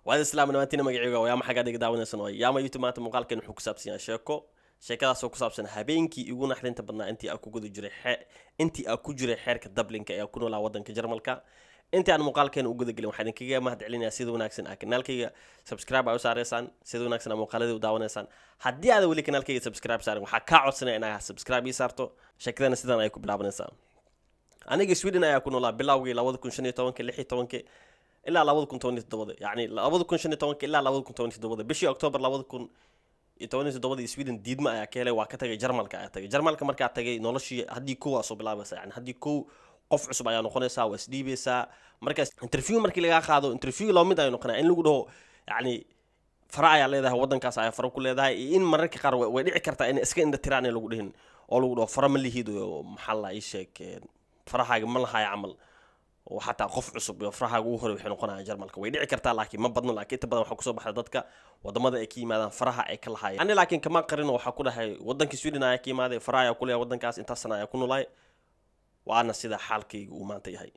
وهذا السلام نمانتينا مقعيقا وياما حقا ديك داونا سنوي ياما يوتيوب مانتا مقالكين وحو كسابسين شيكو sheekadaas oo ku saabsan habeenkii ugu naxdinta badnaa intii aan ku guda jiray xeerka Dublinka ee ku noolaa wadanka Jarmalka intii aan muuqaalkeen u guda galin waxaan idinkaga mahad celinayaa sida wanaagsan ah kanaalkayga subscribe ay u saareysaan sida wanaagsan ah muuqaaladii u daawanaysaan haddii aad weli kanaalkayga subscribe saarin waxaa ka codsanaya inaad subscribe ii saarto sheekadana sidan ay ku bilaabanaysaa aniga Sweden ayaa ku noolaa bilowgii 2015 ilaa 2017 yani 2015 ilaa 2017 bishii October 2017 Sweden diidma ayaa ka helay waa ka tagay Jarmalka ayaa tagay Jarmalka markaa tagay noloshii haddii koo soo bilaabaysa yani haddii koo qof cusub ayaa noqonaysaa waa isdhiibaysaa markaas interview markii laga qaado interview loo mid ay noqonaa in lagu dhaho yani fara ayaa leedahay wadankaas ayaa fara ku leedahay in mararka qaar way dhici kartaa in iska indha tiraan lagu dhihin oo lagu dhaho fara ma lihido maxaa la ii sheeg farahaaga ma lahaay camal oo xataa qof cusub iyo farahaaga ugu hore waxay noqonayaan Jarmalka way dhici kartaa laakiin ma badno laakiin inta badan waxa ku soo baxda dadka wadamada ay ka yimaadaan faraha ay ka lahaayeen ani laakiin kama qarin waxa ku dhahay wadanka Sweden ayaa ka yimaaday faraha ayaa ku leeyahay wadankaas inta sana ayaa ku noolay waana sida xaalkaygu uu maanta yahay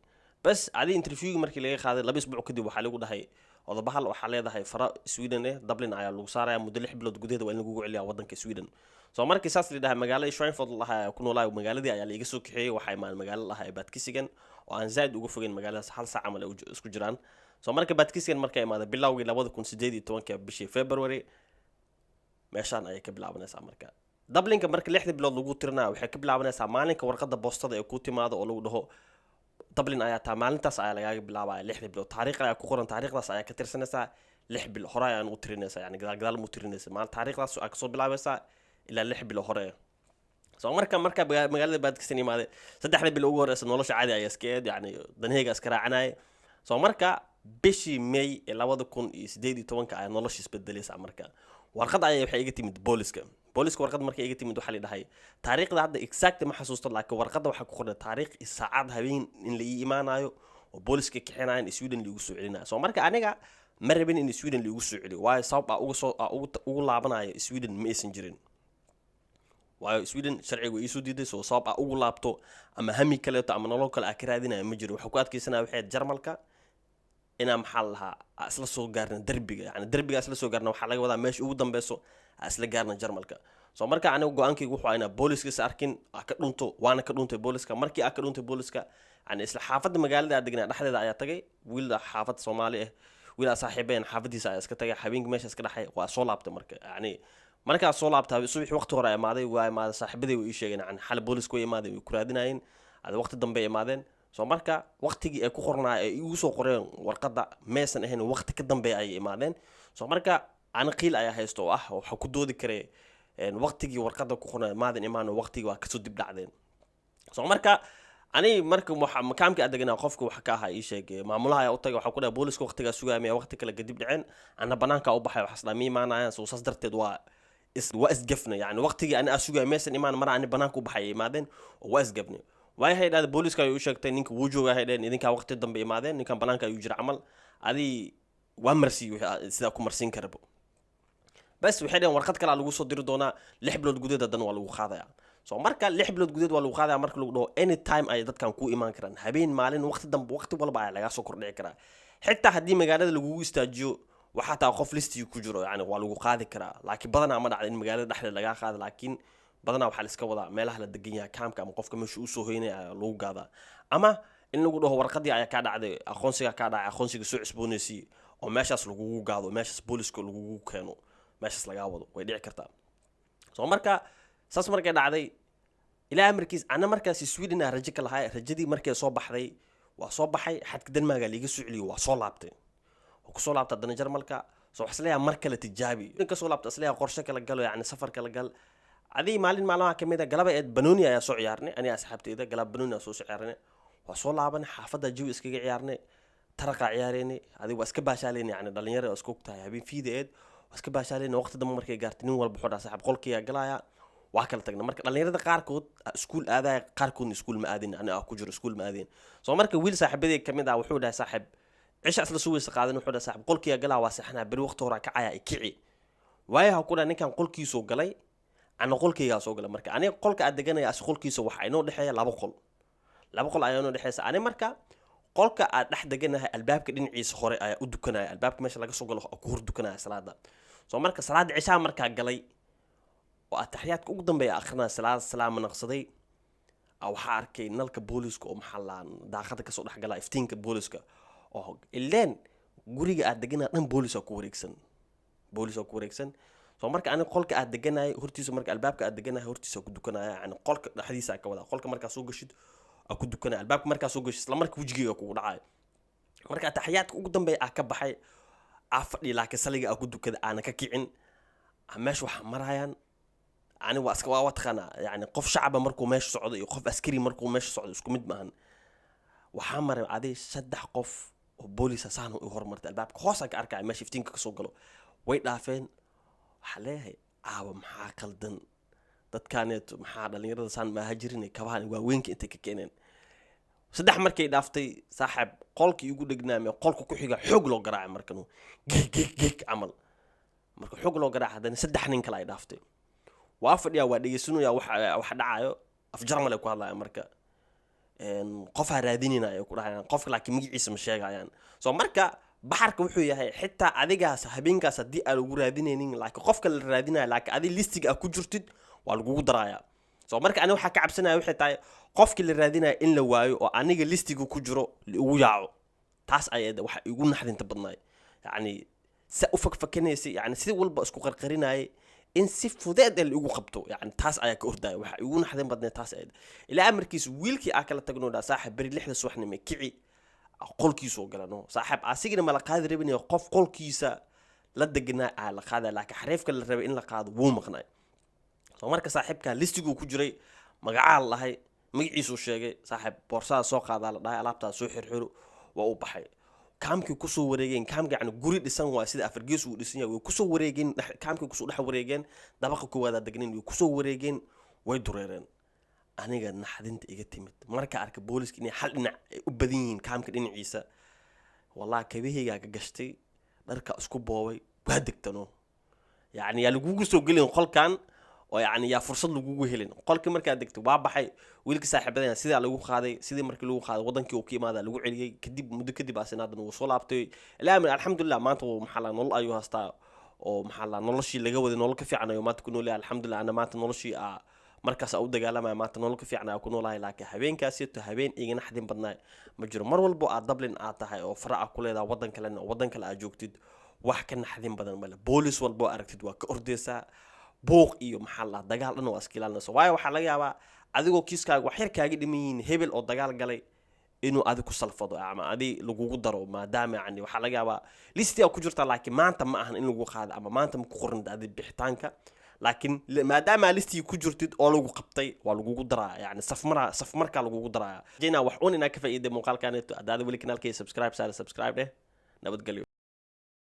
bas adi interview markii laga qaaday 2 isbuuc kadib waxa lagu dhahay odobahal waxa leedahay fara Sweden Dublin ayaa lagu saaraya muddo 6 bilood gudaheed waa in lagu celiyaa wadanka Sweden soo markii saas la dhahay magaalada Schweinfurt lahaa ku noolay magaaladii ayaa laga soo kaxeeyay waxa ay magaalada lahaa Bad Kissingen oo aan zaid ugu fogeen magaaladaas hal saac amal isku jiraan soo marka Bad Kissingen markay imaada bilowgii 2018 bishii February meeshaan ay ka bilaabanaysaa marka Dublinka marka 6 bilood lagu tirnaa waxay ka bilaabanaysaa maalinka warqada boostada ee ku timaado oo lagu dhaho Dublin ayaa taa maalintaas ayaa laga bilaabaa 6 bilood taariikh ayaa ku qoran taariikhdaas ayaa ka tirsanaysaa 6 bilood hore ayaan u tirinaysaa yani gadaal mu tirinaysaa maal taariikhdaas ay ka soo bilaabaysaa ilaa 6 bilood hore soo marka magaalada Bad Kissingen imaade 3 bilood ugu horeysa nolosha caadi ay iska yani danheega iska raacanay soo marka bishii May 2018 ay nolosha isbedelaysaa marka warqad ay waxay iga timid booliska warqad markay iga timid waxa la dhahay taariikhda hadda exact ma xasuusto laakiin warqada waxa ku qoran taariikh saacad habeen in la iimaanayo oo booliska kixinayaan Sweden lagu soo celinayo soo marka aniga ma rabin in Sweden lagu soo celiyo waayo sabab ugu laabanayo Sweden ma aysan jirin waayo Sweden sharcigu isu diiday soo sabab ugu laabto ama hami kale ama nolol kale ka raadinayo ma jiro waxa ku adkaysanaa waxay Jarmalka ina maxal laha asla soo gaarna darbiga yani darbiga asla soo gaarna waxa laga wadaa meesha ugu dambayso asla gaarna Jarmalka soo marka anigu go'aankaygu wuxuu ahaa booliska arkin ka dhunto waana ka dhuntay booliska markii ka dhuntay booliska yani isla xaafadda magaalada degnaa dhaxdeeda ayaa tagay wiil xaafad Soomaali ah wiil saaxiibeen xaafadiisa ayaa iska tagay habeenkii meesha iska dhaxay waa soo laabtay marka yani marka soo laabtay subax waqti hore ay imaaday waa imaada saaxiibadii way sheegeen yani xal booliska way imaaday way ku raadinayeen ada waqti dambe imaadeen soo marka waqtigii ay ku qornaa ay ugu soo qoreen warqada meesan ahayn waqti ka dambe ay imaadeen soo marka aan qiil ayaa haysto waxa ku doodi kare waqtigii warqada ku qornaa maadan imaan waqtigii waa ka soo dib dhacdeen soo marka ani marka waxa makaamka adeegna qofka waxa ka ahaa ii sheegay maamulaha ayaa u tagay waxa ku dhahay booliska waqtiga sugaamay waqti kale kadib dhaceen ana banaanka u baxay waxa islaamii maanayaan soo saas darteed waa isgafna yani waqtigii ana sugaamay meesan imaan mar aan banaanka u baxay imaadeen waa isgafna way hay'adda booliska ay u sheegtay ninka wuu joogaa hay'adda idinka waqti dambe imaadeen ninkan banaanka ayuu jira camal adi waa marsi sida ku marsin karabo bas waxay dheen warqad kale lagu soo diri doonaa 6 bilood gudaheed hadan waa lagu qaadayaa soo marka 6 bilood gudaheed waa lagu qaadayaa marka lagu dhaho any time ay dadkan ku imaan karaan habeen maalin waqti dambe waqti walba ay laga soo kordhici karaa xitaa haddii magaalada lagu istaajiyo waxa taa qof listi ku jiro yani waa lagu qaadi karaa laakiin badanaa ma dhacdo in magaalada dhexdeeda laga qaado laakiin badanaa waxa la iska wadaa meelaha la degan yahay kaamka ama qofka meesha uu soo hoynay lagu gaada ama in lagu dhaho warqadii ayaa ka dhacday aqoonsiga soo cusboonaysi oo meeshaas lagu gaado meeshaas booliska lagu keeno meeshaas laga wado way dhici kartaa soo marka saas markay dhacday ilaa markiis ana markaas Sweden rajo ka lahaay rajadii markay soo baxday waa soo baxay xadka Denmark laga soo celiyo waa soo laabtay oo ku soo laabtay dana Jarmalka soo xasleeya mar kale tijaabi ninka soo laabtay asleeya qorshe kala galo yani safar kala gal adii maalin maalmaha kamida galaba ee Banooni ayaa soo ciyaarnay ani asxaabteyda galab Banooni ayaa soo ciyaarnay waa soo laaban xaafada jawi iskaga ciyaarnay taraqa ciyaareenay adii waa iska baashaaleen yani dhalinyaro isku ogtahay habeen fiideed waa iska baashaaleen waqti dambe markay gaartay nin walba xodaa saaxiib qolkiisa galaya waa kala tagna marka dhalinyarada qaarkood iskuul aaday qaarkood iskuul ma aadin ani ku jiro iskuul ma aadin soo marka wiil saaxiibadii kamid ah wuxuu dhahay saaxiib cisha asla soo weys qaadan wuxuu dhahay saaxiib qolkiisa galaa waa saxnaa bari waqti hore ka caya kici waayaha ku dhahay ninkan qolkiisa galay ana qolkayga soo galay marka aniga qolka aad deganaya as qolkiisa waxa inoo dhaxeeya laba qol laba qol ayaa noo dhexeysa ani marka qolka aad dhex deganahay albaabka dhinaciisa hore ayaa u dukanaya albaabka meesha laga soo galo ku hor dukanaya salaada soo marka salaada cishaa markaa galay oo ataxiyaadka ugu dambeeya akhrinaa salaama naqsaday waxaa arkay nalka booliska oo maxallaan daaqada kasoo dhex gala iftiinka booliska oo ileen guriga aad deganaa dhan booliska ku wareegsan soo marka ani qolka aad deganahay hortiisa marka albaabka aad deganahay hortiisa ku dukanaya yani qolka dhexdiisa ka wada qolka markaa soo gashid ku dukanaya albaabka markaa soo gashid isla markaa wajigeyga kugu dhacay marka ataxiyaadka ugu dambeeya ka baxay afadhi laakiin saliga ku dukada aan ka kicin meesha waxa marayaan ani waa iska watqana yani qof shacaba markuu meesha socdo iyo qof askari markuu meesha socdo isku mid maahan waxa maray aday 3 qof oo booliska saan u hormartay albaabka hoosa ka arkay meesha iftiinka ka soo galo way dhaafeen waxa leeyahay maxaa qaldan dadkaaneeto maxaa dhalinyarada saan ma hajirin kabahan waa weynka inta ka keeneen 3 markay dhaaftay saaxib qolkii ugu dhignaamay qolka ku xiga xoog loo garaacay markan geeg amal marka xoog loo garaacay hadana 3 nin kale ay dhaaftay waa fadhiya waa dhageysanaya wax dhacayo afjarmal ay ku hadlayaan marka qof raadinayna ku dhahayaan qofka laakiin magaciisa ma sheegayaan soo marka baxarka wuxuu yahay xitaa adigaas habeenkaas hadii aad ugu raadinaynin laakiin qofka la raadinayo laakiin adiga listiga ku jirtid waa lagu darayaa soo marka aniga waxa ka cabsanayo wixii tahay qofkii la raadinayo in la waayo oo aniga listiga ku jiro ugu yaaco taas ayada waxa igu naxdinta badnaay yani sa u fakfakanaysi yani si walba isku qarqarinay in si fudeed ugu qabto yani taas ayaa ka ordaay waxa igu naxdin badnay taas ayada ilaa amarkiis wiilkii kala tagno dha saaxib bari 6 subaxnimo kici qolkiisa oo galano saaxib asigina ma la qaadi rabin qof qolkiisa la degnaa la qaada laakiin xariifka la rabay in la qaado wuu maqnay soo marka saaxibka listigu ku jiray magaca lahay magaciisu sheegay saaxib boorsaha soo qaada la dhahay alaabta soo xirxiro waa u baxay kaamkii ku soo wareegeen kaamka yani guri dhisan waa sida afargees uu dhisan yahay way ku soo wareegeen kaamkii ku soo dhex wareegeen dabaqa ku wada degnin way ku soo wareegeen way dureereen aniga naxdinta iga timid marka arka booliska inay hal dhinac u badan yihiin kaamka dhinaciisa wallahi kabahayga ka gashtay dharka isku boobay waa degtano yani yaa lagu soo gelin qolkan oo yani yaa fursad lagu helin qolkii marka degtay waa baxay wiilka saaxiibadana sida lagu qaaday sidii markii lagu qaaday wadankii uu ka imaada lagu celiyay kadib muddo kadib aasinaadna uu soo laabtay ilaa alxamdulillah maanta uu maxalla nolol ayuu haystaa oo maxalla noloshii laga waday nolol ka fiican ayuu maanta ku noolyahay alxamdulillah ana maanta noloshii markaas u dagaalamay maanta nolol ka fiican ay ku noolahay laakiin habeenkaasi habeen iga naxdin badnaay ma jiro mar walba aad Dublin aad tahay oo farac ku leedahay wadan kale aad joogtid wax ka naxdin badan male boolis walba aragtid waa ka ordeysaa booq iyo maxalla dagaal dhan waa iskilaalinayso waayo waxa laga yaabaa adigoo kiiskaaga wax yar kaaga dhimayn hebel oo dagaal galay inuu adigu salfado ama adi lagu daro maadaama yani waxa laga yaabaa listiga ku jirta laakiin maanta ma ahan in lagu qaado ama maanta ma ku qoran daadi bixitaanka laakiin maadaama listiga ku jirtid oo lagu qabtay waa lagu daraa yani saf marka lagu daraa jeena wax uun ina ka faa'iiday muuqaalkan adaada wali kanaalkay subscribe nabadgelyo